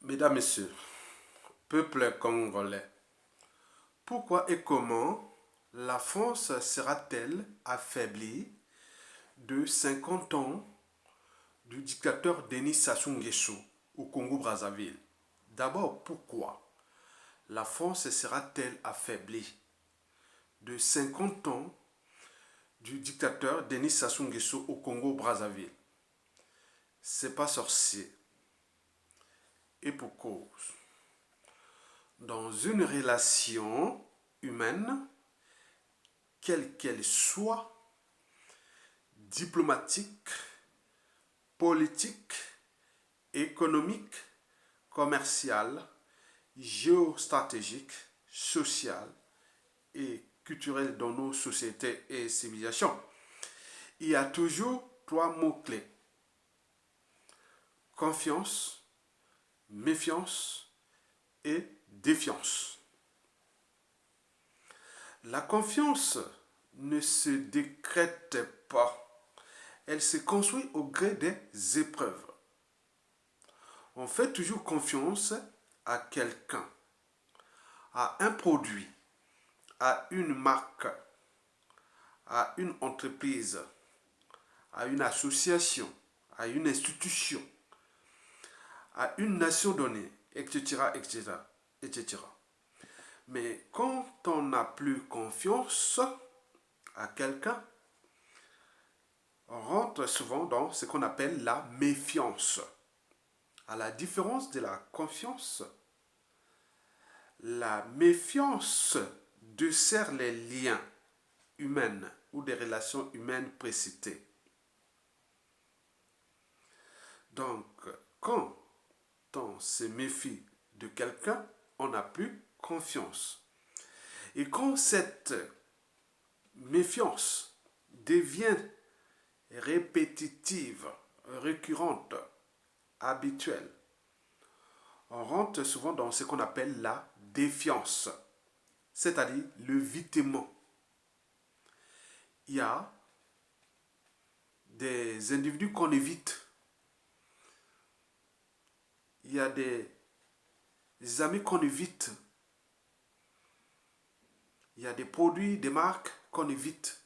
Mesdames, Messieurs, peuple congolais, pourquoi et comment la France sera-t-elle affaiblie de 50 ans du dictateur Denis Sassou Nguesso au Congo-Brazzaville? D'abord, pourquoi la France sera-t-elle affaiblie de 50 ans du dictateur Denis Sassou Nguesso au Congo-Brazzaville? C'est pas sorcier. Et pour cause. Dans une relation humaine, quelle qu'elle soit, diplomatique, politique, économique, commerciale, géostratégique, sociale et culturelle dans nos sociétés et civilisations, il y a toujours trois mots-clés: confiance, méfiance et défiance. La confiance ne se décrète pas, elle se construit au gré des épreuves. On fait toujours confiance à quelqu'un, à un produit, à une marque, à une entreprise, à une association, à une institution, à une nation donnée, etc., etc., etc. Mais quand on n'a plus confiance à quelqu'un, on rentre souvent dans ce qu'on appelle la méfiance. À la différence de la confiance, la méfiance dessert les liens humains ou des relations humaines précitées. Donc, quand on se méfie de quelqu'un, on n'a plus confiance. Et quand cette méfiance devient répétitive, récurrente, habituelle, on rentre souvent dans ce qu'on appelle la défiance, c'est-à-dire l'évitement. Il y a des individus qu'on évite. Il y a des amis qu'on évite. Il y a des produits, des marques qu'on évite.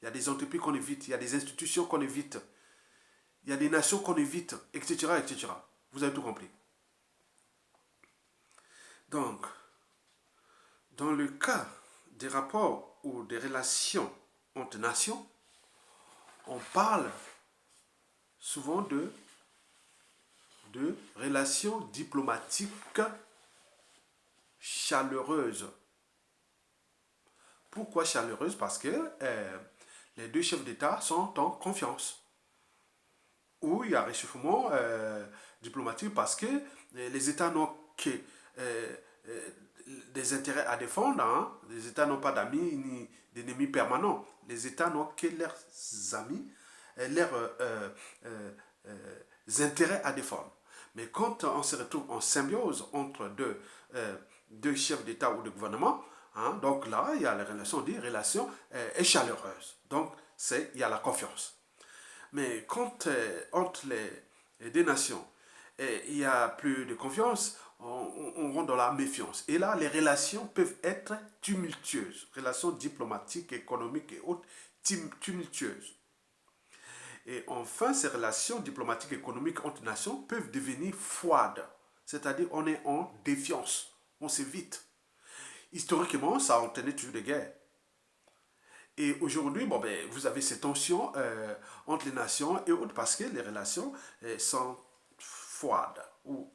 Il y a des entreprises qu'on évite. Il y a des institutions qu'on évite. Il y a des nations qu'on évite, etc., etc. Vous avez tout compris. Donc, dans le cas des rapports ou des relations entre nations, on parle souvent de relations diplomatiques chaleureuses. Pourquoi chaleureuses? Parce que les deux chefs d'État sont en confiance. Ou il y a réchauffement diplomatique parce que les États n'ont que des intérêts à défendre. Hein. Les États n'ont pas d'amis ni d'ennemis permanents. Les États n'ont que leurs amis, leurs intérêts à défendre. Mais quand on se retrouve en symbiose entre deux chefs d'État ou de gouvernement, hein, donc là, il y a la relation, dit relation est chaleureuse. Donc, il y a la confiance. Mais quand entre les deux nations, il n'y a plus de confiance, on rentre dans la méfiance. Et là, les relations peuvent être tumultueuses. Relations diplomatiques, économiques et autres, tumultueuses. Et enfin, ces relations diplomatiques et économiques entre nations peuvent devenir froides. C'est-à-dire, on est en défiance. On s'évite. Historiquement, ça a entraîné toujours des guerres. Et aujourd'hui, bon, vous avez ces tensions entre les nations et autres parce que les relations sont froides, ou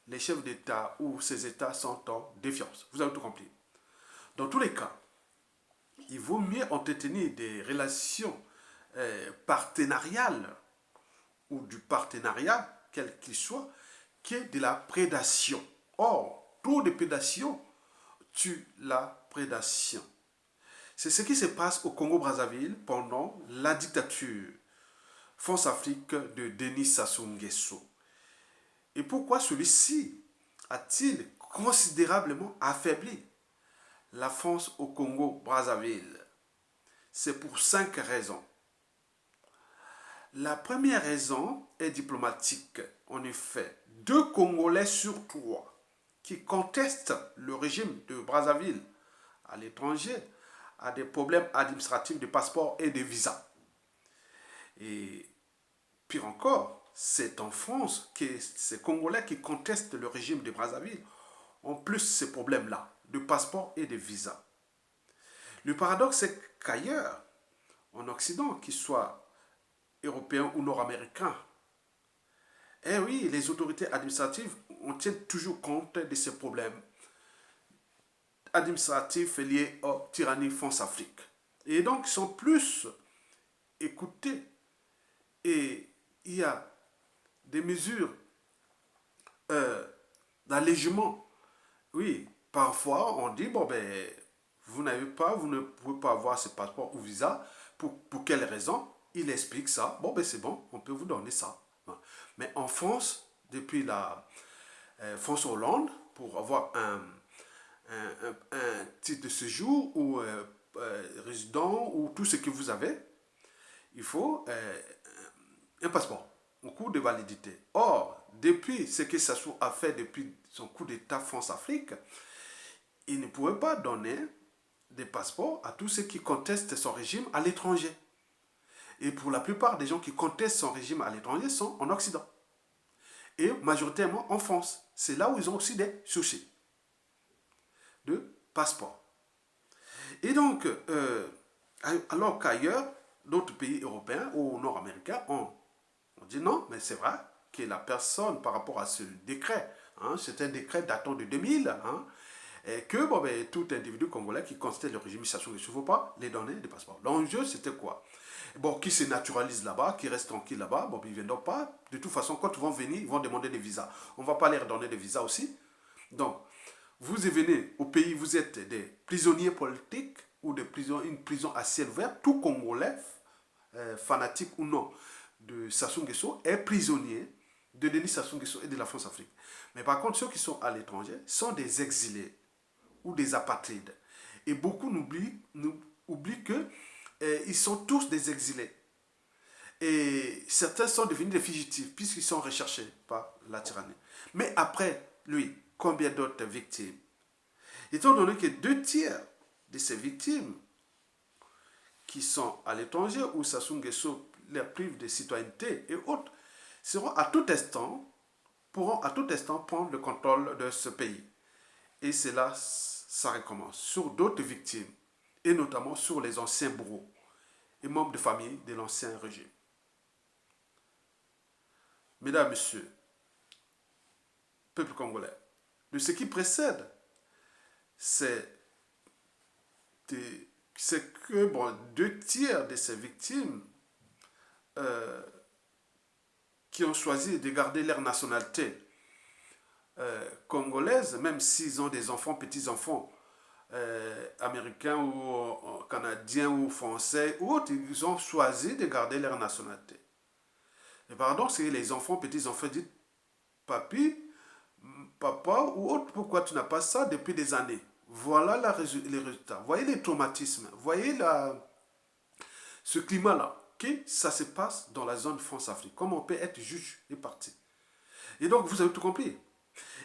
les chefs d'État ou ces États sont en défiance. Vous avez tout compris. Dans tous les cas, il vaut mieux entretenir des relations partenariales ou du partenariat, quel qu'il soit, que de la prédation. Or, trop de prédation tue la prédation. C'est ce qui se passe au Congo-Brazzaville pendant la dictature France-Afrique de Denis Sassou Nguesso. Et pourquoi celui-ci a-t-il considérablement affaibli la France au Congo-Brazzaville? C'est pour 5 raisons. La première raison est diplomatique. en effet, 2 Congolais sur 3 qui contestent le régime de Brazzaville à l'étranger a des problèmes administratifs de passeport et de visa. Et pire encore, c'est en France que ces Congolais qui contestent le régime de Brazzaville ont plus ces problèmes-là, de passeport et de visa. Le paradoxe, c'est qu'ailleurs, en Occident, qu'il soit européen ou nord-américain, eh oui, les autorités administratives on tient toujours compte de ces problèmes administratifs liés aux tyrannies France-Afrique. Et donc, ils sont plus écoutés. Et il y a des mesures d'allègement. Oui, parfois, on dit, bon, ben, vous ne pouvez pas avoir ce passeport ou visa. Pour quelle raison? Il explique ça. Bon, ben, c'est bon, on peut vous donner ça. Mais en France, depuis la France Hollande, pour avoir un titre de séjour ou résident ou tout ce que vous avez, il faut un passeport, un cours de validité. Or, depuis ce que Sassou a fait depuis son coup d'État France-Afrique, il ne pouvait pas donner des passeports à tous ceux qui contestent son régime à l'étranger. Et pour la plupart des gens qui contestent son régime à l'étranger sont en Occident. Et majoritairement en France. C'est là où ils ont aussi des soucis de passeport. Et donc, alors qu'ailleurs, d'autres pays européens ou nord-américains ont dit non, mais c'est vrai que la personne, par rapport à ce décret, c'est un décret datant de 2000, et que bon, ben, tout individu congolais qui contestait le régime Sassou Nguesso ne faut pas les donner des passeports. L'enjeu, c'était quoi? Bon, qui se naturalise là-bas, qui reste tranquille là-bas, bon, ils ne viendront pas. De toute façon, quand ils vont venir, ils vont demander des visas. On ne va pas leur donner des visas aussi. Donc, vous venez au pays, vous êtes des prisonniers politiques ou une prison à ciel ouvert. Tout Congolais, fanatique ou non, de Sassou Nguesso est prisonnier de Denis Sassou Nguesso et de la France-Afrique. Mais par contre, ceux qui sont à l'étranger sont des exilés ou des apatrides. Et beaucoup oublient que ils sont tous des exilés. Et certains sont devenus des fugitifs puisqu'ils sont recherchés par la tyrannie. Mais après, lui, combien d'autres victimes? Étant donné que 2 tiers de ces victimes qui sont à l'étranger ou Sassou Nguesso les prive de citoyenneté et autres, pourront à tout instant prendre le contrôle de ce pays. Et c'est là, ça recommence sur d'autres victimes, et notamment sur les anciens bourreaux et membres de famille de l'ancien régime. Mesdames, Messieurs, peuple congolais, de ce qui précède, c'est que bon, 2 tiers de ces victimes qui ont choisi de garder leur nationalité congolaise, même s'ils ont des enfants, petits-enfants, américains ou canadiens ou français ou autres, ils ont choisi de garder leur nationalité. Et pardon, c'est les enfants, petits-enfants disent, papi, papa ou autre, pourquoi tu n'as pas ça depuis des années? Voilà les résultats. Voyez les traumatismes. Voyez ce climat-là. Ça se passe dans la zone France-Afrique. Comment on peut être juge et parti. Et donc, vous avez tout compris.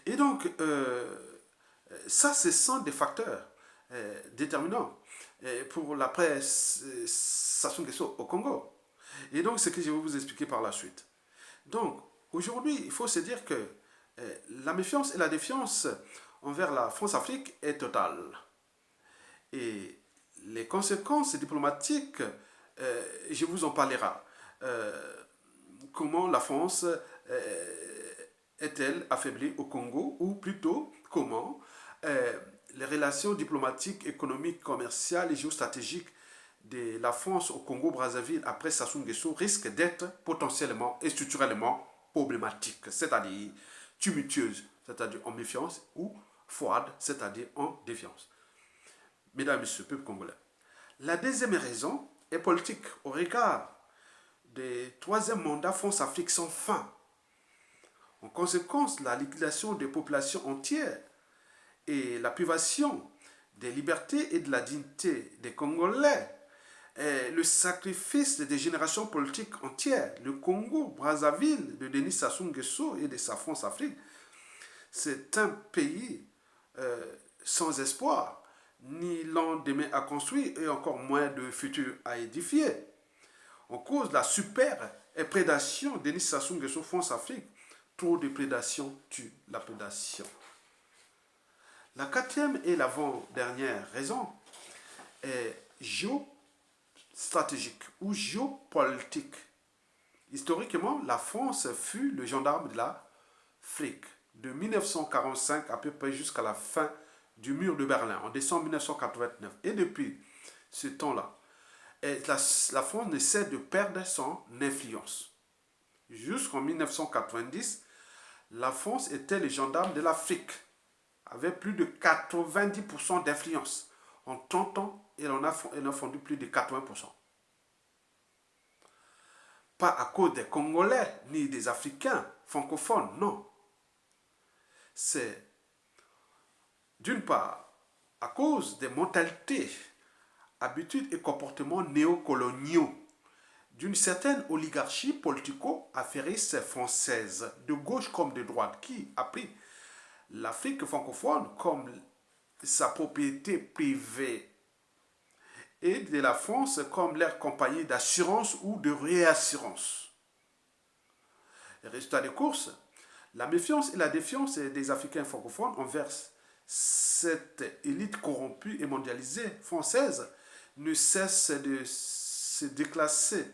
Et donc, ça, ce sont des facteurs déterminants pour l'après Sassou Nguesso au Congo. Et donc, c'est ce que je vais vous expliquer par la suite. Donc, aujourd'hui, il faut se dire que la méfiance et la défiance envers la France-Afrique est totale. Et les conséquences diplomatiques, je vous en parlerai. Comment la France est-elle affaiblie au Congo, ou plutôt comment les relations diplomatiques, économiques, commerciales et géostratégiques de la France au Congo-Brazzaville après Sassou Nguesso risquent d'être potentiellement et structurellement problématiques, c'est-à-dire tumultueuses, c'est-à-dire en méfiance, ou froides, c'est-à-dire en défiance. Mesdames et messieurs, peuple congolais, la deuxième raison est politique au regard des 3e mandats France-Afrique sans fin. En conséquence, la liquidation des populations entières et la privation des libertés et de la dignité des Congolais le sacrifice des générations politiques entières. Le Congo, Brazzaville, de Denis Sassou Nguesso et de sa France-Afrique, c'est un pays sans espoir, ni lendemain à construire et encore moins de futur à édifier. En cause de la super prédation de Denis Sassou Nguesso France-Afrique, trop de prédation tue la prédation. La quatrième et l'avant-dernière raison est géostratégique ou géopolitique. Historiquement, la France fut le gendarme de l'Afrique de 1945 à peu près jusqu'à la fin du mur de Berlin en décembre 1989. Et depuis ce temps-là, la France ne cesse de perdre son influence. Jusqu'en 1990, la France était le gendarme de l'Afrique, avec plus de 90% d'influence. En 30 ans, elle en a fondu plus de 80%. Pas à cause des Congolais ni des Africains francophones, non. C'est d'une part à cause des mentalités, habitudes et comportements néocoloniaux d'une certaine oligarchie politico-affairiste française, de gauche comme de droite, qui a pris l'Afrique francophone comme sa propriété privée et de la France comme leur compagnie d'assurance ou de réassurance. Le résultat des courses, la méfiance et la défiance des Africains francophones envers cette élite corrompue et mondialisée française ne cesse de se déclasser,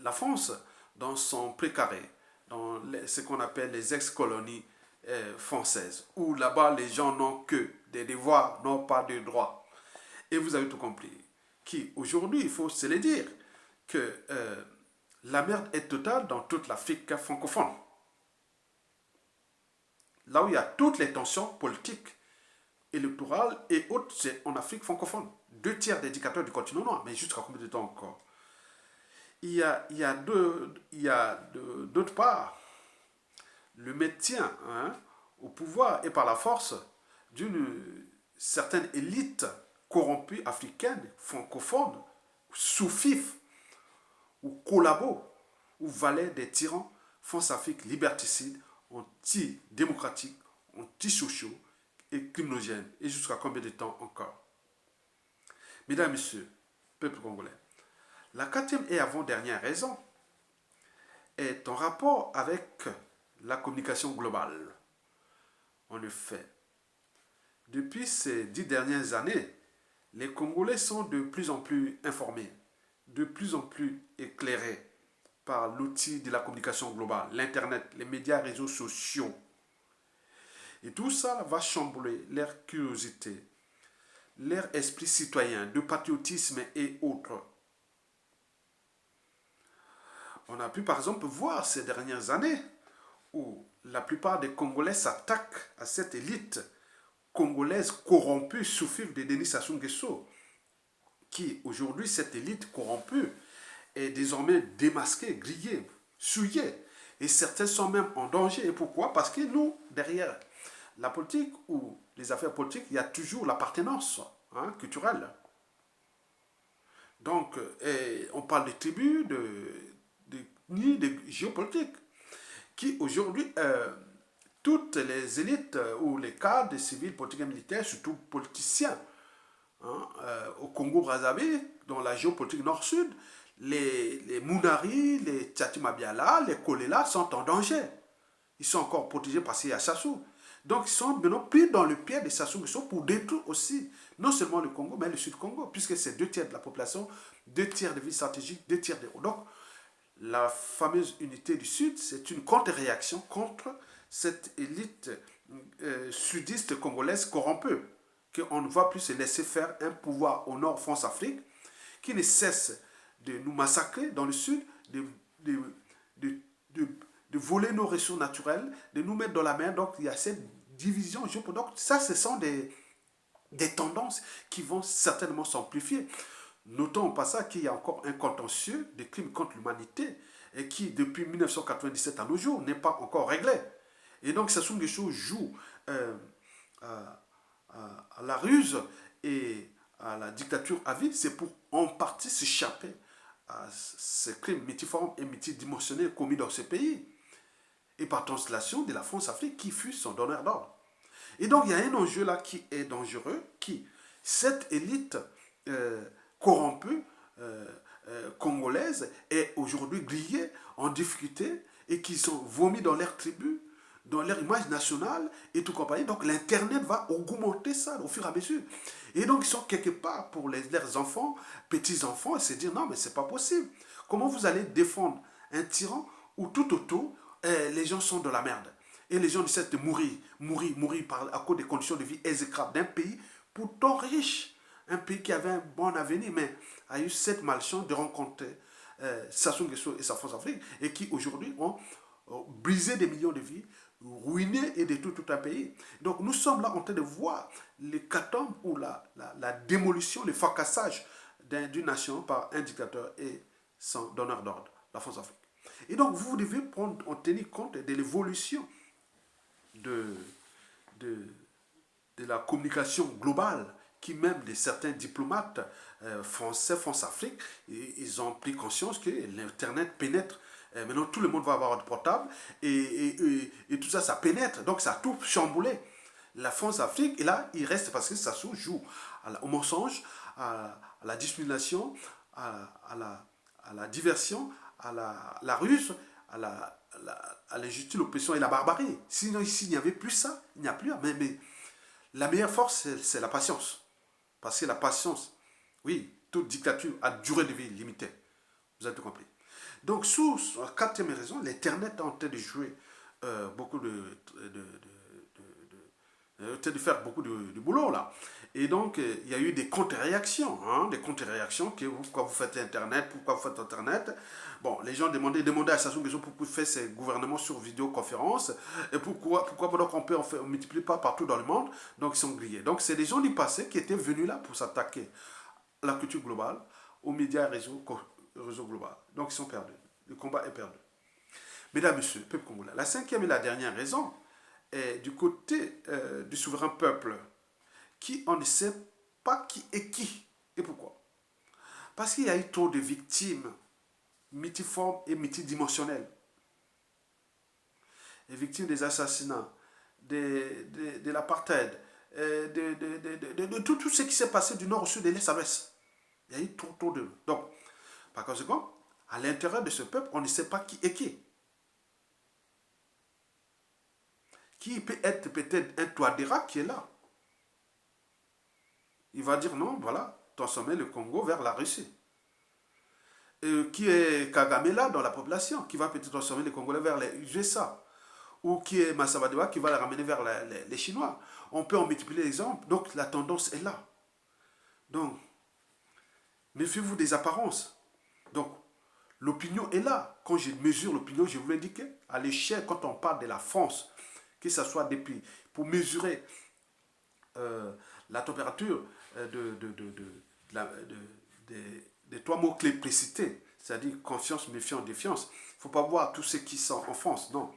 la France dans son précaré, dans ce qu'on appelle les ex-colonies françaises, où là-bas les gens n'ont que des devoirs, n'ont pas de droits. Et vous avez tout compris. Qui aujourd'hui, il faut se le dire, que la merde est totale dans toute l'Afrique francophone. Là où il y a toutes les tensions politiques, électorales et autres, c'est en Afrique francophone. 2 tiers des dictateurs du continent noir, mais jusqu'à combien de temps encore? Il y a d'autre part le maintien au pouvoir et par la force d'une certaine élite corrompue africaine, francophone, sous-fif, ou collabo, ou valet des tyrans, France-Afrique liberticide, anti-démocratique, anti-sociaux et criminogènes. Et jusqu'à combien de temps encore? Mesdames, Messieurs, peuple congolais, la quatrième et avant-dernière raison est en rapport avec la communication globale. En effet, depuis ces 10 dernières années, les Congolais sont de plus en plus informés, de plus en plus éclairés par l'outil de la communication globale, l'Internet, les médias, réseaux sociaux. Et tout ça va chambouler leur curiosité, leur esprit citoyen, de patriotisme et autres. On a pu par exemple voir ces dernières années où la plupart des Congolais s'attaquent à cette élite congolaise corrompue sous fil de Denis Sassou Nguesso, qui aujourd'hui, cette élite corrompue, est désormais démasquée, grillée, souillée. Et certains sont même en danger. Et pourquoi? Parce que nous, derrière la politique ou les affaires politiques, il y a toujours l'appartenance culturelle. Donc, on parle des tribus, de géopolitique, qui aujourd'hui, toutes les élites ou les cadres civils, politiques et militaires, surtout politiciens, au Congo-Brazzaville, dans la géopolitique nord-sud, les Mounari, les Tchati-Mabiala, les Kolela sont en danger. Ils sont encore protégés par ces Sassou. Donc ils sont maintenant pris dans le pied des Sassou Nguesso pour détruire aussi, non seulement le Congo, mais le Sud-Congo, puisque c'est 2 tiers de la population, 2 tiers de villes stratégiques, 2 tiers de... Donc, la fameuse unité du Sud, c'est une contre-réaction contre cette élite sudiste congolaise corrompue, qu'on ne va plus se laisser faire un pouvoir au nord France-Afrique, qui ne cesse de nous massacrer dans le Sud, de voler nos ressources naturelles, de nous mettre dans la mer. Donc il y a cette division géopolitique. Donc ça, ce sont des tendances qui vont certainement s'amplifier. Notons au passage qu'il y a encore un contentieux des crimes contre l'humanité et qui, depuis 1997 à nos jours, n'est pas encore réglé. Et donc Sassou Nguesso joue à la ruse et à la dictature à vie, c'est pour en partie s'échapper à ces crimes multiformes et multidimensionnels commis dans ce pays. Et par translation de la France-Afrique qui fut son donneur d'ordre. Et donc il y a un enjeu là qui est dangereux, qui, cette élite corrompue, congolaise, est aujourd'hui grillée, en difficulté, et qui sont vomis dans leur tribu, dans leur image nationale et tout compagnie. Donc l'Internet va augmenter ça au fur et à mesure. Et donc ils sont quelque part pour leurs enfants, petits-enfants, et se dire non mais c'est pas possible. Comment vous allez défendre un tyran où tout autour, les gens sont de la merde. Et les gens essaient de mourir à cause des conditions de vie exécrables d'un pays pourtant riche. Un pays qui avait un bon avenir, mais a eu cette malchance de rencontrer Sassou Nguesso et sa France-Afrique, et qui aujourd'hui ont brisé des millions de vies, ruiné et détruit tout un pays. Donc nous sommes là en train de voir l'hécatombe ou la démolition, le fracassage d'une nation par un dictateur et son donneur d'ordre, la France-Afrique. Et donc vous devez en tenir compte de l'évolution de, de, de la communication globale qui même de certains diplomates français, France-Afrique, ils ont pris conscience que l'Internet pénètre. Maintenant, tout le monde va avoir un portable et tout ça, ça pénètre. Donc, ça a tout chamboulé. La France-Afrique, et là, il reste parce que ça se joue au mensonge, à la dissimulation, à la diversion, à la ruse, à l'injustice, l'oppression et la barbarie. Sinon, ici, il n'y avait plus ça. Il n'y a plus. Mais la meilleure force, c'est la patience. Parce que la patience, oui, toute dictature a durée de vie limitée. Vous avez tout compris. Donc, sous la quatrième raison, l'Internet est en train de jouer beaucoup de faire beaucoup de boulot là. Et donc, il y a eu des contre-réactions. Des contre-réactions. Pourquoi vous faites Internet? Pourquoi vous faites Internet? Bon, les gens demandaient à Sassou Nguesso pourquoi il fait ses gouvernements sur vidéoconférence. Et pourquoi donc on multiplie pas partout dans le monde? Donc, ils sont grillés. Donc, c'est des gens du passé qui étaient venus là pour s'attaquer à la culture globale, aux médias et réseaux globaux. Donc, ils sont perdus. Le combat est perdu. Mesdames, Messieurs, peuple congolais, la cinquième et la dernière raison est du côté du souverain peuple, qui on ne sait pas qui est qui et pourquoi. Parce qu'il y a eu trop de victimes multiformes et multidimensionnelles. Les victimes des assassinats, de l'apartheid, de tout ce qui s'est passé du nord au sud, de l'est à l'ouest. Il y a eu trop de... Donc, par conséquent, à l'intérieur de ce peuple, on ne sait pas qui est qui. Qui peut être peut-être un Touadéra qui est là. Il va dire non, voilà, transformer le Congo vers la Russie. Qui est Kagame là dans la population, qui va peut-être transformer les Congolais vers les USA. Ou qui est Massabadoua qui va les ramener vers les Chinois. On peut en multiplier les exemples. Donc la tendance est là. Donc, méfiez-vous des apparences. Donc, l'opinion est là. Quand je mesure l'opinion, je vous l'indique, à l'échelle, quand on parle de la France, que ce soit depuis, pour mesurer la température des trois mots-clés précités, c'est-à-dire confiance, méfiance, défiance. Il ne faut pas voir tous ceux qui sont en France, non.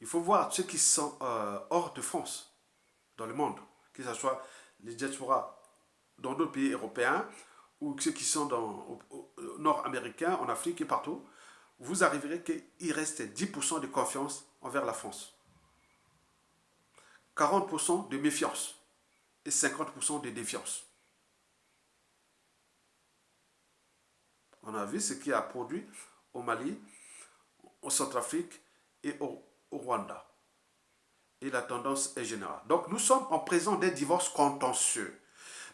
Il faut voir ceux qui sont hors de France, dans le monde, que ce soit les diasporas dans d'autres pays européens ou ceux qui sont au nord-américain, en Afrique et partout. Vous arriverez qu'il reste 10% de confiance envers la France, 40% de méfiance et 50% de défiance. On a vu ce qui a produit au Mali, au Centrafrique et au Rwanda. Et la tendance est générale. Donc nous sommes en présence d'un divorce contentieux.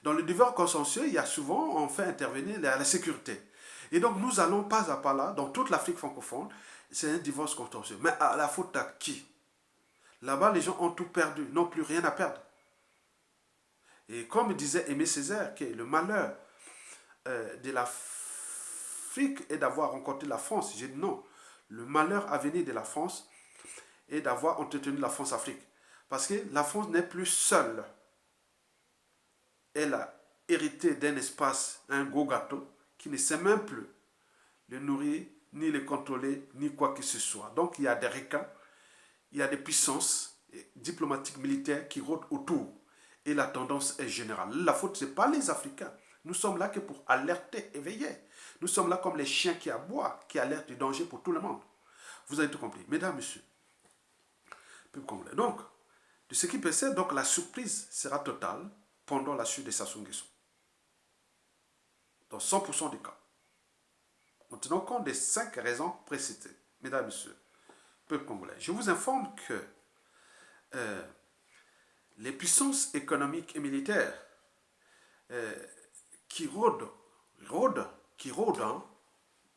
Dans le divorce contentieux, il y a souvent, on fait intervenir la sécurité. Et donc nous allons pas à pas là, dans toute l'Afrique francophone, c'est un divorce contentieux. Mais à la faute à qui? Là-bas, les gens ont tout perdu, n'ont plus rien à perdre. Et comme disait Aimé Césaire, que le malheur de l'Afrique est d'avoir rencontré la France. J'ai dit non. Le malheur à venir de la France est d'avoir entretenu la France-Afrique. Parce que la France n'est plus seule. Elle a hérité d'un espace, un gros gâteau, qui ne sait même plus le nourrir, ni le contrôler, ni quoi que ce soit. Donc il y a des requins, il y a des puissances diplomatique, militaire qui rôde autour. Et la tendance est générale. La faute, ce n'est pas les Africains. Nous sommes là que pour alerter, éveiller. Nous sommes là comme les chiens qui aboient, qui alertent du danger pour tout le monde. Vous avez tout compris. Mesdames, messieurs, peuple congolais. Donc, de ce qui précède, donc la surprise sera totale pendant la chute de Sassou Nguesso. Dans 100% des cas. En tenant compte des 5 raisons précitées. Mesdames, messieurs, peuple congolais, je vous informe que les puissances économiques et militaires qui rôdent hein,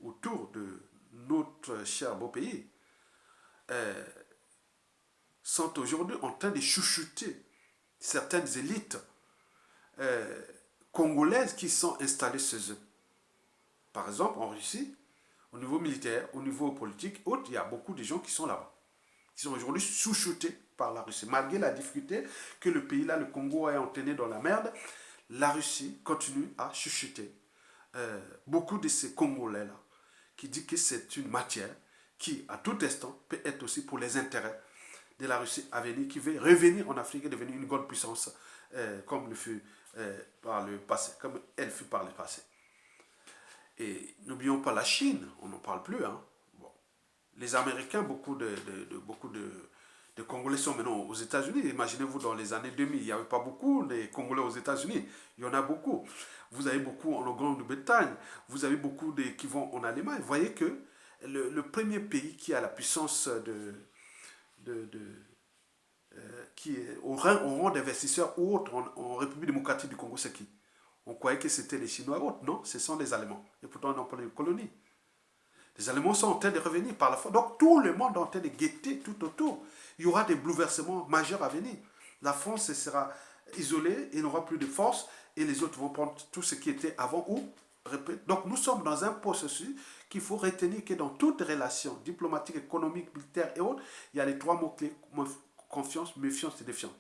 autour de notre cher beau pays sont aujourd'hui en train de chouchouter certaines élites congolaises qui sont installées chez eux. Par exemple, en Russie, au niveau militaire, au niveau politique, autres, il y a beaucoup de gens qui sont là-bas, qui sont aujourd'hui chouchoutés par la Russie. Malgré la difficulté que le pays là, le Congo, est entraîné dans la merde, la Russie continue à chuchoter beaucoup de ces Congolais-là, qui disent que c'est une matière qui, à tout instant, peut être aussi pour les intérêts de la Russie à venir, qui veut revenir en Afrique et devenir une grande puissance, comme le fut par le passé, comme elle fut par le passé. Et n'oublions pas la Chine, on n'en parle plus. Hein. Bon. Les Américains, beaucoup de Congolais sont maintenant aux États-Unis. Imaginez-vous, dans les années 2000, il n'y avait pas beaucoup de Congolais aux États-Unis. Il y en a beaucoup. Vous avez beaucoup en Grande-Bretagne. Vous avez beaucoup qui vont en Allemagne. Vous voyez que le premier pays qui a la puissance qui est au rang d'investisseurs ou autres en République démocratique du Congo, c'est qui? On croyait que c'était les Chinois ou autres. Non, ce sont les Allemands. Et pourtant, on n'a pas les colonies. Les Allemands sont en train de revenir par la force. Donc, tout le monde est en train de guetter tout autour. Il y aura des bouleversements majeurs à venir. La France sera isolée, il n'aura plus de force, et les autres vont prendre tout ce qui était avant ou répète. Donc, nous sommes dans un processus qu'il faut retenir que dans toute relation diplomatique, économique, militaire et autres, il y a les 3 mots-clés: confiance, méfiance et défiance.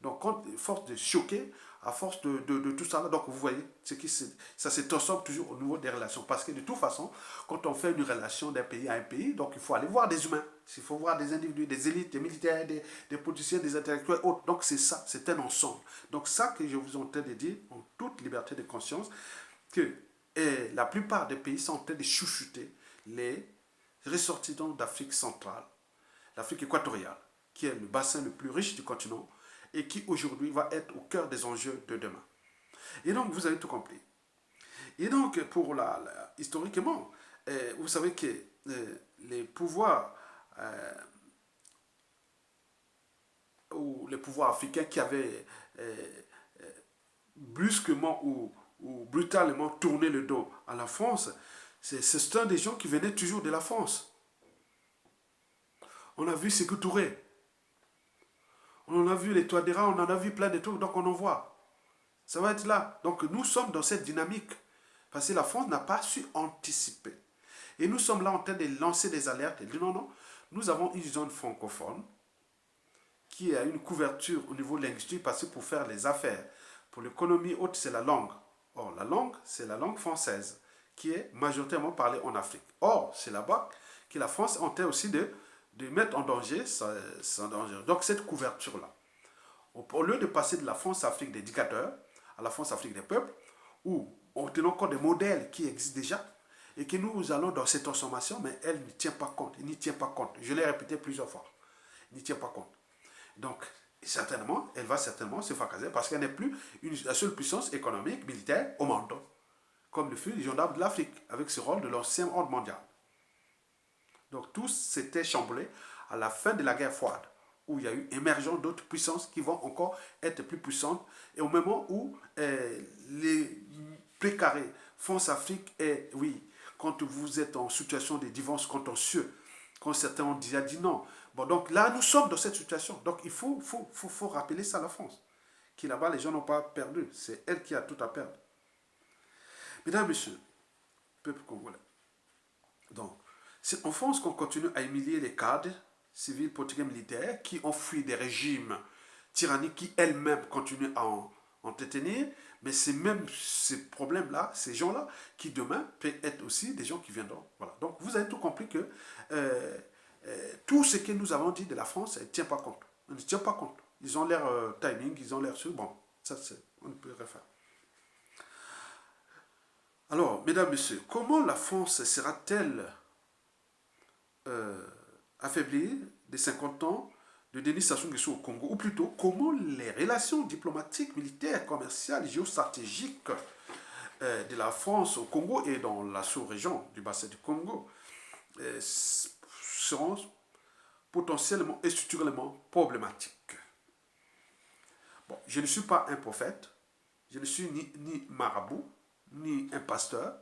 Donc, à force de choquer, à force de tout ça, donc vous voyez, ça se transforme toujours au niveau des relations. Parce que de toute façon, quand on fait une relation d'un pays à un pays, donc il faut aller voir des humains, il faut voir des individus, des élites, des militaires, des politiciens, des intellectuels, autres. Donc c'est ça, c'est un ensemble. Donc ça que je vous en train de dire, en toute liberté de conscience, que la plupart des pays sont en train de chouchouter les ressortissants d'Afrique centrale, l'Afrique équatoriale, qui est le bassin le plus riche du continent, et qui aujourd'hui va être au cœur des enjeux de demain. Et donc, vous avez tout compris. Et donc, pour historiquement, vous savez que les pouvoirs ou les pouvoirs africains qui avaient brusquement ou brutalement tourné le dos à la France, c'est des gens qui venaient toujours de la France. On a vu Sékou Touré. On en a vu les Touadéra, on en a vu plein de trucs, donc on en voit. Ça va être là. Donc nous sommes dans cette dynamique. Parce que la France n'a pas su anticiper. Et nous sommes là en train de lancer des alertes et de dire non, non, nous avons une zone francophone qui a une couverture au niveau linguistique parce que pour faire les affaires, pour l'économie haute, c'est la langue. Or, la langue, c'est la langue française qui est majoritairement parlée en Afrique. Or, c'est là-bas que la France est en train aussi de mettre en danger son danger. Donc cette couverture-là, au lieu de passer de la France-Afrique des dictateurs à la France-Afrique des peuples, où on tient encore des modèles qui existent déjà, et que nous allons dans cette transformation, mais elle ne tient pas compte, il n'y tient pas compte. Je l'ai répété plusieurs fois, il n'y tient pas compte. Donc, certainement, elle va certainement se fracasser parce qu'elle n'est plus la seule puissance économique, militaire au monde, comme le fut les gendarmes de l'Afrique, avec ce rôle de l'ancien ordre mondial. Donc tout s'était chamboulé à la fin de la guerre froide, où il y a eu émergence d'autres puissances qui vont encore être plus puissantes, et au moment où les précarés, France-Afrique, et oui, quand vous êtes en situation de divorce contentieux, quand certains ont déjà dit non. Bon, donc là, nous sommes dans cette situation. Donc il faut rappeler ça à la France, qui là-bas, les gens n'ont pas perdu. C'est elle qui a tout à perdre. Mesdames, Messieurs, peuple congolais, donc, c'est en France qu'on continue à humilier les cadres civils, politiques et militaires qui ont fui des régimes tyranniques qui elles-mêmes continuent à entretenir. Mais c'est même ces problèmes-là, ces gens-là, qui demain peuvent être aussi des gens qui viendront. Voilà. Donc vous avez tout compris que tout ce que nous avons dit de la France, elle ne tient pas compte. On ne tient pas compte. Ils ont leur timing, ils ont leur sur. Bon, ça, on ne peut rien faire. Alors, mesdames, messieurs, comment la France sera-t-elle affaiblie des 50 ans de Denis Sassou Nguesso au Congo? Ou plutôt, comment les relations diplomatiques, militaires, commerciales, géostratégiques de la France au Congo et dans la sous-région du bassin du Congo seront potentiellement et structurellement problématiques. Bon, je ne suis pas un prophète, je ne suis ni marabout, ni un pasteur,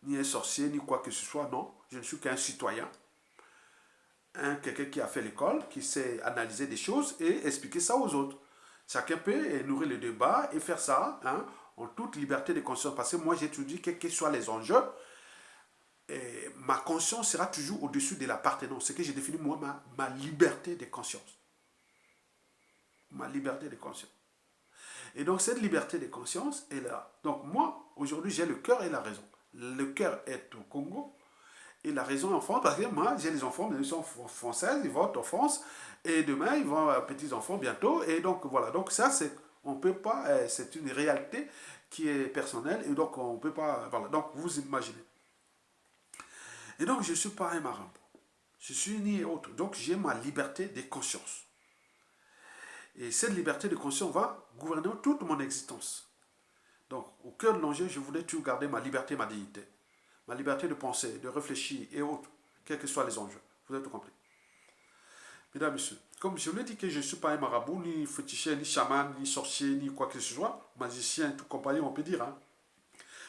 ni un sorcier, ni quoi que ce soit, non. Je ne suis qu'un citoyen, quelqu'un qui a fait l'école, qui sait analyser des choses et expliquer ça aux autres. Chacun peut nourrir le débat et faire ça en toute liberté de conscience. Parce que moi, j'ai toujours dit, quels que soient les enjeux, ma conscience sera toujours au-dessus de l'appartenance. C'est ce que j'ai défini, moi, ma liberté de conscience. Ma liberté de conscience. Et donc, cette liberté de conscience est là. Donc, moi, aujourd'hui, j'ai le cœur et la raison. Le cœur est au Congo et la raison est en France, parce que moi, j'ai des enfants, ils sont français, ils votent en France, et demain, ils vont avoir petits-enfants bientôt. Et donc, voilà. Donc, ça, on peut pas, c'est une réalité qui est personnelle, et donc, on ne peut pas, voilà. Donc, vous imaginez. Et donc, je ne suis pas un marabout. Je suis ni autre. Donc, j'ai ma liberté de conscience. Et cette liberté de conscience va gouverner toute mon existence. Donc, au cœur de l'enjeu, je voulais toujours garder ma liberté, ma dignité. Ma liberté de penser, de réfléchir et autres, quels que soient les enjeux. Vous avez tout compris. Mesdames, Messieurs, comme je vous l'ai dit que je ne suis pas un marabout, ni féticheur, ni chaman, ni sorcier, ni quoi que ce soit, magicien, tout compagnie, on peut dire.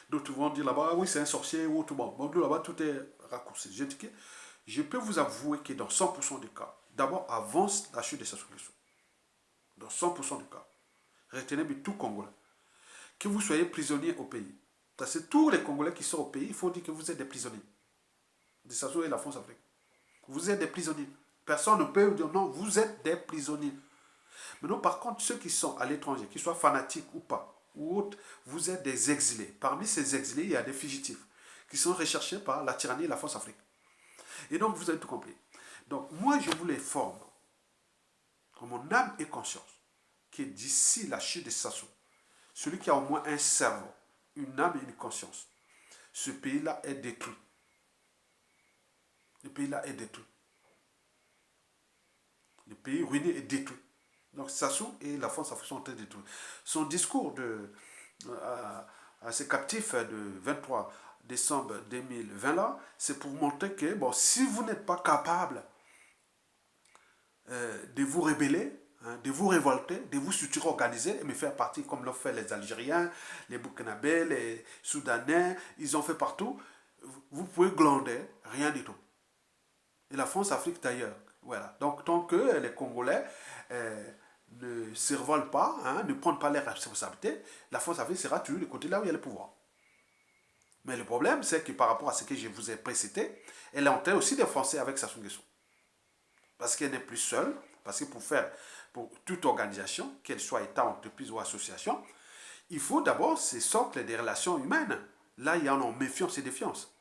D'autres vont dire là-bas, oui, c'est un sorcier ou autre. Bon, là-bas, tout est raccourci. Je peux vous avouer que dans 100% des cas, d'abord, avant la chute de Sassou Nguesso, dans 100% des cas, retenez bien tout Congolais, que vous soyez prisonnier au pays. Parce que tous les Congolais qui sont au pays, il faut dire que vous êtes des prisonniers. De Sassou et la France-Afrique. Vous êtes des prisonniers. Personne ne peut vous dire non, vous êtes des prisonniers. Maintenant, par contre, ceux qui sont à l'étranger, qu'ils soient fanatiques ou pas, ou autres, vous êtes des exilés. Parmi ces exilés, il y a des fugitifs qui sont recherchés par la tyrannie et la France-Afrique. Et donc, vous avez tout compris. Donc, moi, je vous les forme, en mon âme et conscience, que d'ici la chute de Sassou, celui qui a au moins un cerveau, une âme et une conscience, ce pays-là est détruit. Le pays-là est détruit. Le pays ruiné est détruit. Donc Sassou et la France sont en train de détruire. Son discours à ses captifs de 23 décembre 2020 là, c'est pour montrer que bon, si vous n'êtes pas capable de vous rebeller, de vous révolter, de vous structurer, organiser et me faire partie comme l'ont fait les Algériens, les Burkinabés, les Soudanais, ils ont fait partout, vous pouvez glander, rien du tout. Et la France-Afrique d'ailleurs. Voilà. Donc, tant que les Congolais ne se revolent pas, ne prennent pas leurs responsabilités, la France-Afrique sera toujours du côté là où il y a le pouvoir. Mais le problème, c'est que par rapport à ce que je vous ai précité, elle est en train aussi de foncer avec Sassou Nguesso. Parce qu'elle n'est plus seule, parce que pour toute organisation, qu'elle soit État, entreprise ou association, il faut d'abord ces socles des relations humaines. Là, il y en a méfiance et défiance.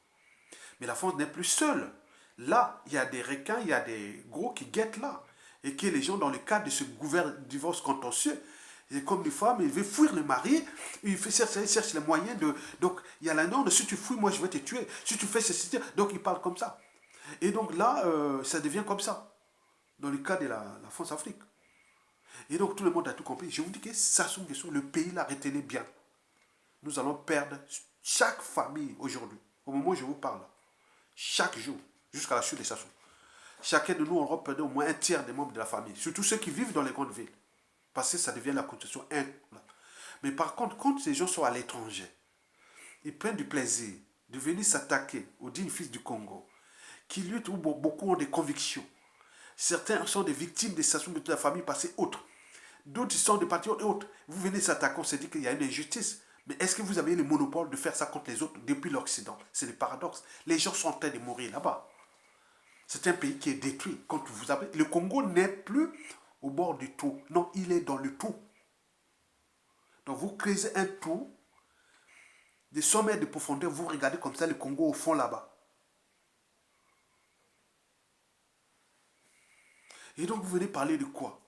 Mais la France n'est plus seule. Là, il y a des requins, il y a des gros qui guettent là. Et que les gens, dans le cadre de ce divorce contentieux, et comme les femmes, ils veulent fuir le mari, ils cherchent les moyens de... Donc, il y a la norme, si tu fuis, moi je vais te tuer. Si tu fais ceci, donc ils parlent comme ça. Et donc là, ça devient comme ça, dans le cas de la France-Afrique. Et donc tout le monde a tout compris. Je vous dis que Sassou Nguesso, le pays là, retenez bien. Nous allons perdre chaque famille aujourd'hui, au moment où je vous parle, chaque jour, jusqu'à la chute de Sassou. Chacun de nous aura perdu au moins un tiers des membres de la famille, surtout ceux qui vivent dans les grandes villes. Parce que ça devient la constitution. Mais par contre, quand ces gens sont à l'étranger, ils prennent du plaisir de venir s'attaquer aux dignes fils du Congo, qui luttent où beaucoup ont des convictions. Certains sont des victimes des Sassou de toute la famille passée autres. D'autres sont des patriotes et autres. Vous venez s'attaquer, on se dit qu'il y a une injustice. Mais est-ce que vous avez le monopole de faire ça contre les autres depuis l'Occident? C'est le paradoxe. Les gens sont en train de mourir là-bas. C'est un pays qui est détruit. Quand vous avez... Le Congo n'est plus au bord du trou. Non, il est dans le trou. Donc vous creusez un trou, des 100 mètres de profondeur, vous regardez comme ça le Congo au fond là-bas. Et donc, vous venez parler de quoi?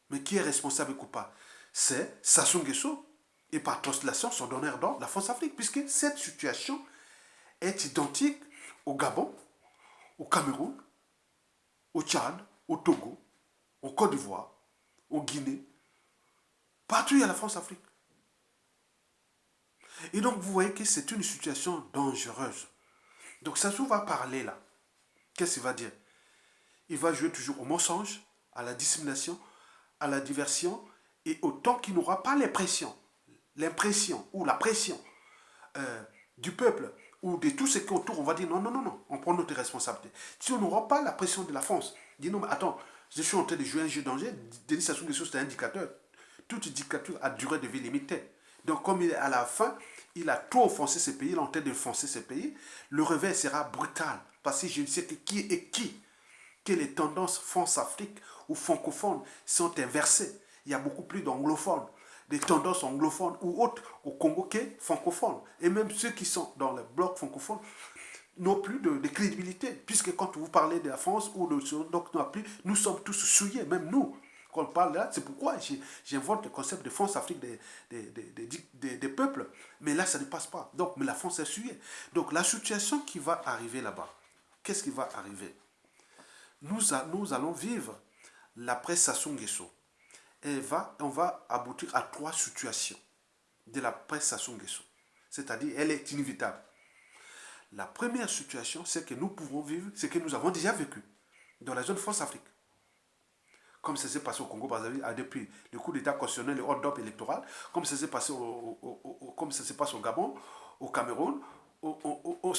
Mais qui est responsable et coupable? C'est Sassou Nguesso et par translation son donneur d'ordre, la France-Afrique, puisque cette situation est identique au Gabon, au Cameroun, au Tchad, au Togo, au Côte d'Ivoire, au Guinée. Partout, il y a la France-Afrique. Et donc, vous voyez que c'est une situation dangereuse. Donc, Sassou va parler là. Qu'est-ce qu'il va dire? Il va jouer toujours au mensonge, à la dissimulation, à la diversion, et autant qu'il n'aura pas l'impression ou la pression du peuple ou de tout ce qui est autour, on va dire non, non, non, non, on prend notre responsabilité. Si on n'aura pas la pression de la France, dit non, mais attends, je suis en train de jouer un jeu danger, Denis Sassou Nguesso, c'est un dictateur. Toute dictature a durée de vie limitée. Donc, comme il, à la fin, il a trop offensé ce pays, il est en train de foncer ce pays, le réveil sera brutal. Parce que je ne sais que qui est qui, que les tendances France-Afrique ou francophones sont inversées. Il y a beaucoup plus d'anglophones, des tendances anglophones ou autres au Congo que francophones. Et même ceux qui sont dans le bloc francophone n'ont plus de crédibilité, puisque quand vous parlez de la France ou de ce donc nous sommes tous souillés, même nous. Quand on parle là, c'est pourquoi j'invente le concept de France-Afrique des peuples. Mais là, ça ne passe pas. Donc, mais la France est souillée. Donc, la situation qui va arriver là-bas, qu'est-ce qui va arriver? Nous allons vivre l'après Sassou Nguesso. Et on va aboutir à 3 situations de l'après Sassou Nguesso. C'est-à-dire, elle est inévitable. La première situation, c'est que nous pouvons vivre ce que nous avons déjà vécu dans la zone France-Afrique. Comme ça s'est passé au Congo, par exemple, depuis le coup d'État constitutionnel, le hold-up électoral, comme ça s'est passé comme ça se passe au Gabon, au Cameroun, comment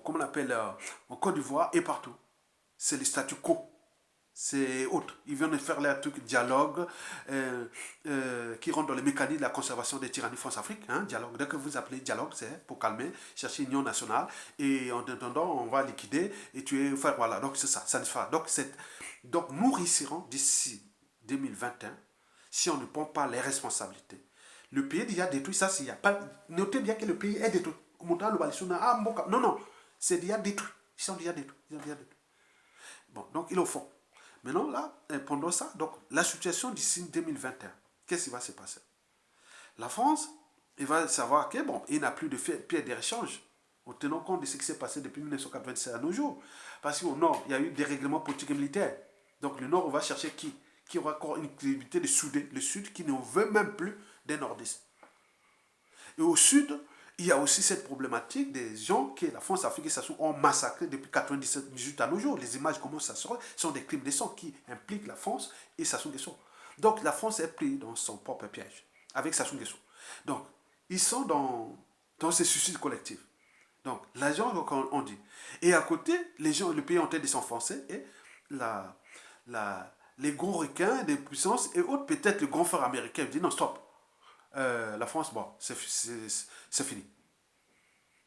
on appelle, en Côte d'Ivoire et partout. C'est le statu quo. C'est autre. Ils viennent de faire leur truc dialogue qui rentre dans les mécanismes de la conservation des tyrannies France-Afrique. Hein, dialogue. Dès que vous appelez dialogue, c'est pour calmer, chercher une union nationale. Et en attendant, on va liquider et tuer. Enfin, voilà. Donc, c'est ça. Ça ne fait pas. Donc, nous réussirons d'ici 2021 si on ne prend pas les responsabilités. Le pays est déjà détruit. Ça, s'il n'y a pas. Notez bien que le pays est détruit. Non, non. C'est déjà détruit. Ils sont déjà détruits. Ils sont déjà détruits. Bon, donc, il le font. Maintenant, là, pendant ça, donc, la situation d'ici 2021, qu'est-ce qui va se passer? La France, il va savoir que, bon, il n'a plus de pierre d'échange, en tenant compte de ce qui s'est passé depuis 1997 à nos jours. Parce qu'au Nord, il y a eu des règlements politiques et militaires. Donc, le Nord, on va chercher qui aura encore une crédibilité de souder le Sud, qui ne veut même plus des Nordistes. Et au Sud, il y a aussi cette problématique des gens que la France-Afrique et Sassou ont massacrés depuis 1998 à nos jours. Les images commencent à sortir, sont des crimes de sang qui impliquent la France et Sassou Nguesso. Donc la France est prise dans son propre piège avec Sassou Nguesso. Donc ils sont dans ces suicides collectifs. Donc l'argent, on dit. Et à côté, les gens, le pays est en train de s'enfoncer et les gros requins des puissances et autres, peut-être le grand frère américain dit non, stop. La France, bon, c'est fini.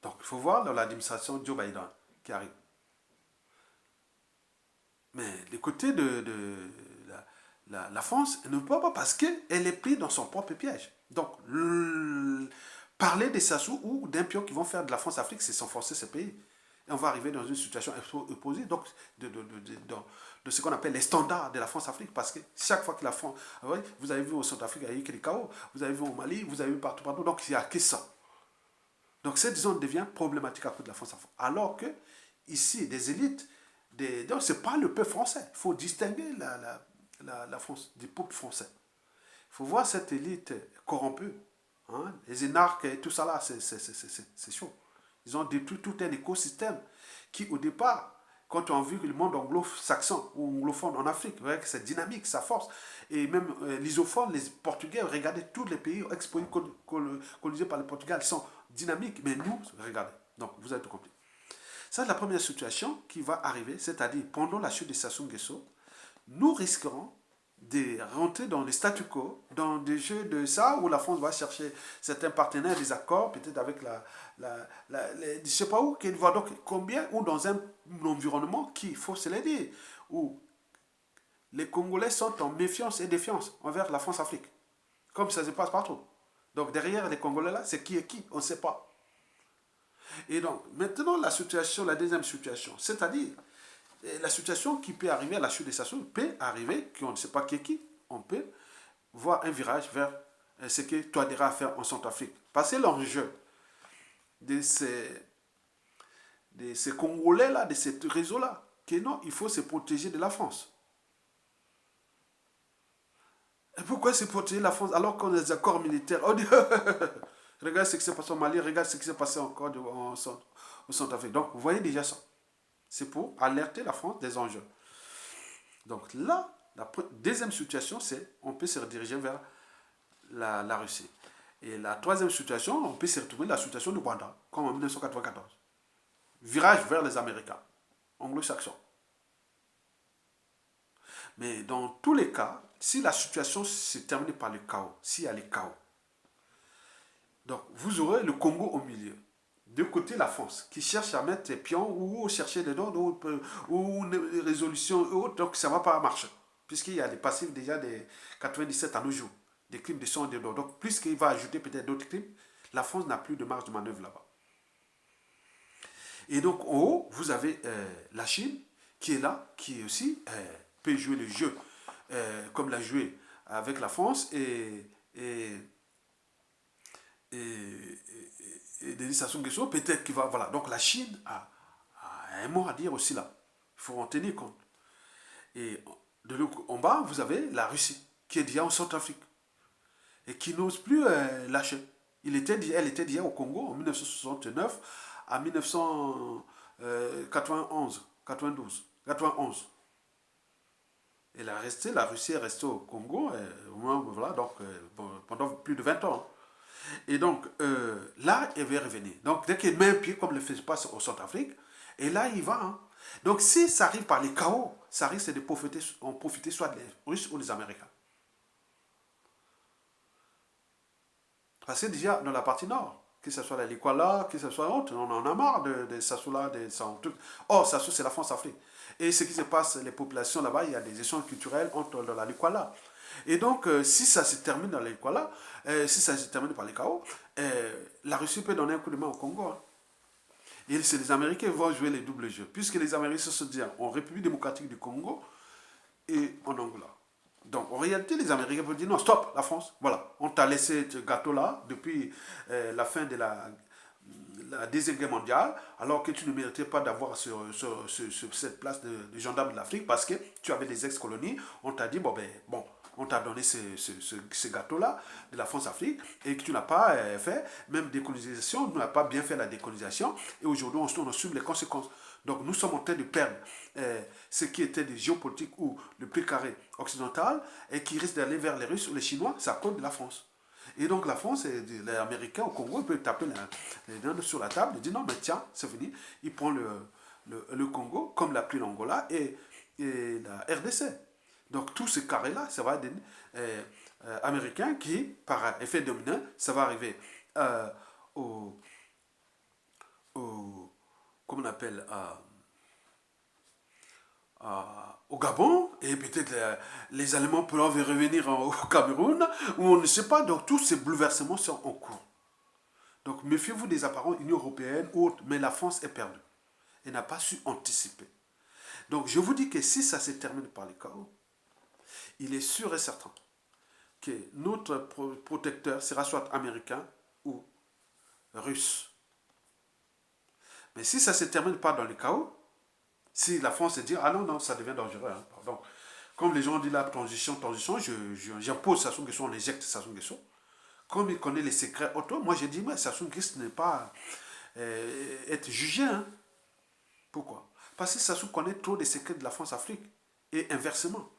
Donc, il faut voir l'administration de Joe Biden qui arrive. Mais du côté de la France, elle ne peut pas parce qu'elle est prise dans son propre piège. Donc, parler des Sassou ou d'un pion qui vont faire de la France-Afrique, c'est s'enfoncer ce pays. Et on va arriver dans une situation opposée, donc de ce qu'on appelle les standards de la France-Afrique, parce que chaque fois que la France, vous avez vu au Centrafrique, il y a eu que des chaos, vous avez vu au Mali, vous avez vu partout, donc il n'y a que ça. Donc cette zone devient problématique à cause de la France-Afrique. Alors que ici, des élites, donc ce n'est pas le peuple français, il faut distinguer la France du peuple français. Il faut voir cette élite corrompue, hein, les énarques et tout ça là, c'est chaud. Ils ont détruit tout un écosystème qui, au départ, quand on a vu le monde anglo-saxon ou anglophone en Afrique, vous voyez que c'est dynamique, ça force. Et même l'isophone, les Portugais, regardez tous les pays colonisés par le Portugal, ils sont dynamiques. Mais nous, regardez. Donc, vous avez tout compris. Ça, c'est la première situation qui va arriver, c'est-à-dire pendant la chute de Sassou Nguesso, nous risquerons de rentrer dans le statu quo, dans des jeux de ça, où la France va chercher certains partenaires, des accords, peut-être avec je ne sais pas où, qu'elle voit donc combien, ou dans un environnement qui, il faut se le dire, où les Congolais sont en méfiance et défiance envers la France-Afrique, comme ça se passe partout. Donc derrière les Congolais là, c'est qui est qui, on ne sait pas. Et donc, maintenant la deuxième situation, c'est-à-dire, Et la situation qui peut arriver à la chute des Sassou peut arriver, qu'on ne sait pas qui est qui, on peut voir un virage vers ce que Touadéra a fait en Centrafrique. Parce que l'enjeu de ces Congolais-là, de ce réseau-là, que non, il faut se protéger de la France. Et pourquoi se protéger de la France alors qu'on a des accords militaires? On dit, regarde ce qui s'est passé au Mali, regarde ce qui s'est passé encore au Centrafrique. Donc, vous voyez déjà ça. C'est pour alerter la France des enjeux. Donc là, la deuxième situation, c'est on peut se rediriger vers la Russie. Et la troisième situation, on peut se retrouver dans la situation du Rwanda, comme en 1994. Virage vers les Américains, anglo-saxons. Mais dans tous les cas, si la situation se termine par le chaos, s'il y a le chaos, donc vous aurez le Congo au milieu. De côté, la France, qui cherche à mettre des pions ou chercher des dons ou une résolution ou autre, donc ça ne va pas marcher. Puisqu'il y a des passifs déjà de 97 à nos jours, des crimes de sang et de dons. Donc, puisqu'il va ajouter peut-être d'autres crimes, la France n'a plus de marge de manœuvre là-bas. Et donc, en haut, vous avez la Chine qui est là, qui aussi peut jouer le jeu comme l'a joué avec la France et Denis Sassou Nguesso, peut-être qu'il va... Voilà, donc la Chine a un mot à dire aussi là. Il faut en tenir compte. Et en bas, vous avez la Russie, qui est déjà en Centrafrique, et qui n'ose plus lâcher. Elle était déjà au Congo en 1969 à 1991, 92, 91. La Russie est restée au Congo, voilà, donc, pendant plus de 20 ans. Et donc, là, il va revenir. Donc, dès qu'il met un pied, comme le fait pas au Centrafrique, et là, il va. Hein. Donc, si ça arrive par les chaos, ça risque de profiter soit les Russes ou les Américains. Parce que déjà, dans la partie nord, que ce soit la Likwala, que ce soit autre, on en a marre de Sassou-là, de tout. Or, Sassou, c'est la France-Afrique. Et ce qui se passe, les populations là-bas, il y a des échanges culturels entre la Likwala. Et donc, si ça se termine dans la Likwala, si ça se termine par les chaos, la Russie peut donner un coup de main au Congo. Hein. Et c'est les Américains qui vont jouer les doubles jeux, puisque les Américains se disent en République démocratique du Congo et en Angola. Donc, en réalité, les Américains vont dire non, stop, la France, voilà, on t'a laissé ce gâteau-là depuis la fin de la Deuxième Guerre mondiale, alors que tu ne méritais pas d'avoir cette place de gendarme de l'Afrique parce que tu avais des ex-colonies. On t'a dit, bon, on t'a donné ce gâteau-là de la France-Afrique et que tu n'as pas fait, même décolonisation, tu n'as pas bien fait la décolonisation et aujourd'hui, on assume les conséquences. Donc, nous sommes en train de perdre ce qui était des géopolitiques ou le précaré occidental et qui risque d'aller vers les Russes ou les Chinois, c'est à cause de la France. Et donc la France, et les Américains au Congo, ils peuvent taper les dents sur la table et dire non, mais tiens, c'est fini. Ils prennent le Congo, comme l'a pris l'Angola et la RDC. Donc tout ce carré-là, ça va être des Américains qui, par effet dominant, ça va arriver au comment on appelle, au Gabon, et peut-être les Allemands peuvent revenir au Cameroun, ou on ne sait pas, donc tous ces bouleversements sont en cours. Donc méfiez-vous des apparences Union européenne ou autres, mais la France est perdue. Elle n'a pas su anticiper. Donc je vous dis que si ça se termine par le chaos, il est sûr et certain que notre protecteur sera soit américain ou russe. Mais si ça ne se termine pas dans le chaos, si la France se dit, ah non, non, ça devient dangereux, hein, pardon. Comme les gens disent là, transition, j'impose Sassou Nguesso, on éjecte Sassou Nguesso. Comme il connaît les secrets auto, moi j'ai dit, mais Sassou Nguesso n'est pas être jugé. Hein. Pourquoi? Parce que Sassou connaît trop des secrets de la France-Afrique. Et inversement.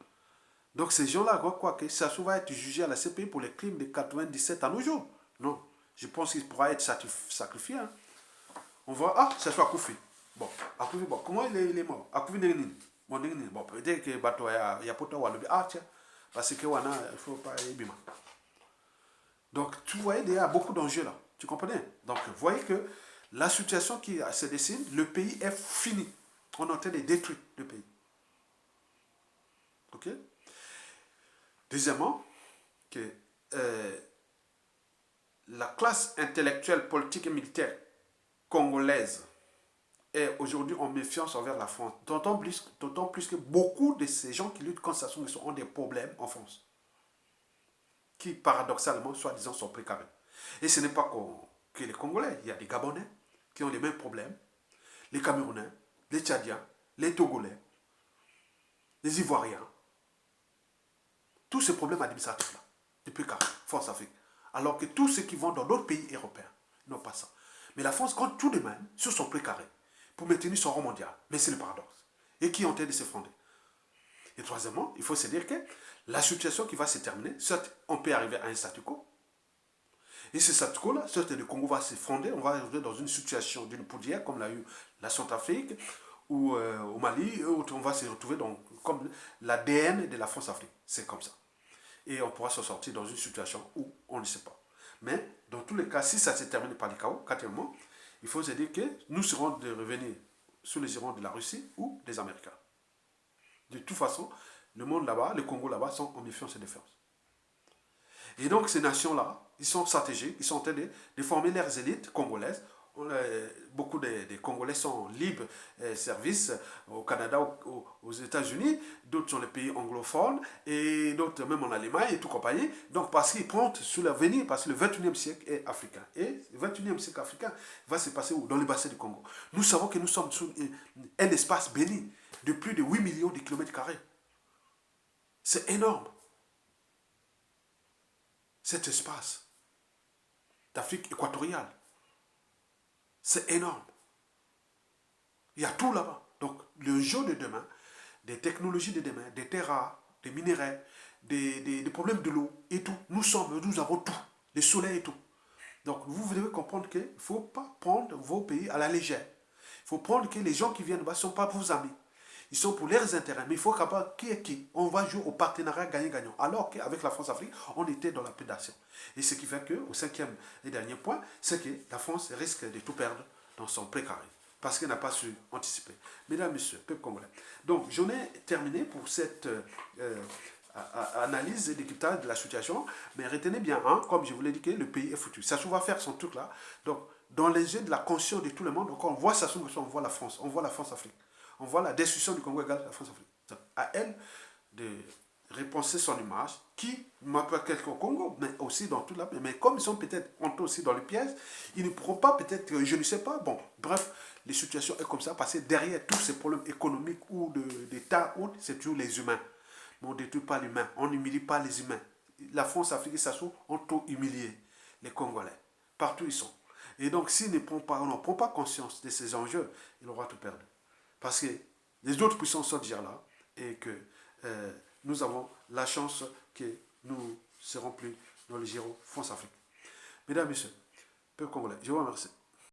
Donc ces gens-là croient quoi que Sassou va être jugé à la CPI pour les crimes de 97 à nos jours. Non. Je pense qu'il pourra être sacrifié. Hein. On voit, ah, Sassou Akoufi. Bon, Akoufi, bon, comment il est mort? Akoufi n'est bon, peut-être que bateau il y a pourtant le ah tiens, parce que wana il faut pas bima. Donc tu voyais il y a beaucoup d'enjeux là, tu comprenais? Donc vous voyez que la situation qui se dessine, le pays est fini. On est en train de détruire le pays. Ok? Deuxièmement, que la classe intellectuelle, politique et militaire congolaise est aujourd'hui en méfiance envers la France. D'autant plus que beaucoup de ces gens qui luttent contre Sassou Nguesso ont des problèmes en France. Qui, paradoxalement, soi-disant, sont précarés. Et ce n'est pas que les Congolais. Il y a des Gabonais qui ont les mêmes problèmes. Les Camerounais, les Tchadiens, les Togolais, les Ivoiriens. Tous ces problèmes administratifs-là, des précarés, France Afrique. Alors que tous ceux qui vont dans d'autres pays européens n'ont pas ça. Mais la France compte tout de même sur son précaré pour maintenir son rang mondial. Mais c'est le paradoxe. Et qui est en train de s'effondrer. Et troisièmement, il faut se dire que la situation qui va se terminer, certes, on peut arriver à un statu quo. Et ce statu quo-là, certes, le Congo va s'effondrer, on va arriver dans une situation d'une poudrière comme l'a eu la Centrafrique ou au Mali, où on va se retrouver comme l'ADN de la France-Afrique. C'est comme ça. Et on pourra se sortir dans une situation où on ne sait pas. Mais dans tous les cas, si ça se termine par les chaos, quatrièmement, il faut se dire que nous serons de revenir sous les irons de la Russie ou des Américains. De toute façon, le monde là-bas, le Congo là-bas, sont en méfiance et défiance. Et donc, ces nations-là, ils sont stratégiques, ils sont en train de former leurs élites congolaises. Beaucoup des Congolais sont libres service au Canada, aux États-Unis, d'autres sont les pays anglophones, et d'autres même en Allemagne et tout compagnie. Donc, parce qu'ils comptent sur l'avenir, parce que le 21e siècle est africain. Et le 21e siècle africain va se passer où? Dans le bassin du Congo. Nous savons que nous sommes sur un espace béni de plus de 8 millions de kilomètres carrés. C'est énorme. Cet espace d'Afrique équatoriale, c'est énorme. Il y a tout là-bas. Donc, le jeu de demain, des technologies de demain, des terres rares, des minéraux, des problèmes de l'eau et tout, nous avons tout. Le soleil et tout. Donc, vous devez comprendre qu'il ne faut pas prendre vos pays à la légère. Il faut prendre que les gens qui viennent là-bas ne sont pas vos amis. Ils sont pour leurs intérêts. Mais il faut savoir qui est qui. On va jouer au partenariat gagnant-gagnant. Alors qu'avec la France-Afrique, on était dans la prédation. Et ce qui fait qu'au cinquième et dernier point, c'est que la France risque de tout perdre dans son précaré. Parce qu'elle n'a pas su anticiper. Mesdames, Messieurs, peuple congolais. Donc, j'en ai terminé pour cette analyse et décryptage de la situation. Mais retenez bien, hein, comme je vous l'ai dit, que le pays est foutu. Sassou va faire son truc là. Donc, dans les yeux de la conscience de tout le monde, donc on voit Sassou, on voit la France. On voit la France-Afrique. On voit la destruction du Congo égale la France-Afrique. À elle de repenser son image, qui m'appelle quelqu'un au Congo, mais aussi dans toute la... Mais comme ils sont peut-être entrés aussi dans le piège, ils ne pourront pas peut-être, je ne sais pas, bon, bref, les situations est comme ça, parce que derrière tous ces problèmes économiques ou d'État, c'est toujours les humains. Mais on ne détruit pas l'humain, on n'humilie pas les humains. La France-Afrique et Sassou ont tout humilié, les Congolais. Partout ils sont. Et donc, s'ils ne prend pas conscience de ces enjeux, il aura tout perdu. Parce que les autres puissances sont déjà là et que nous avons la chance que nous ne serons plus dans le giro France-Afrique. Mesdames, Messieurs, peuple congolais, je vous remercie.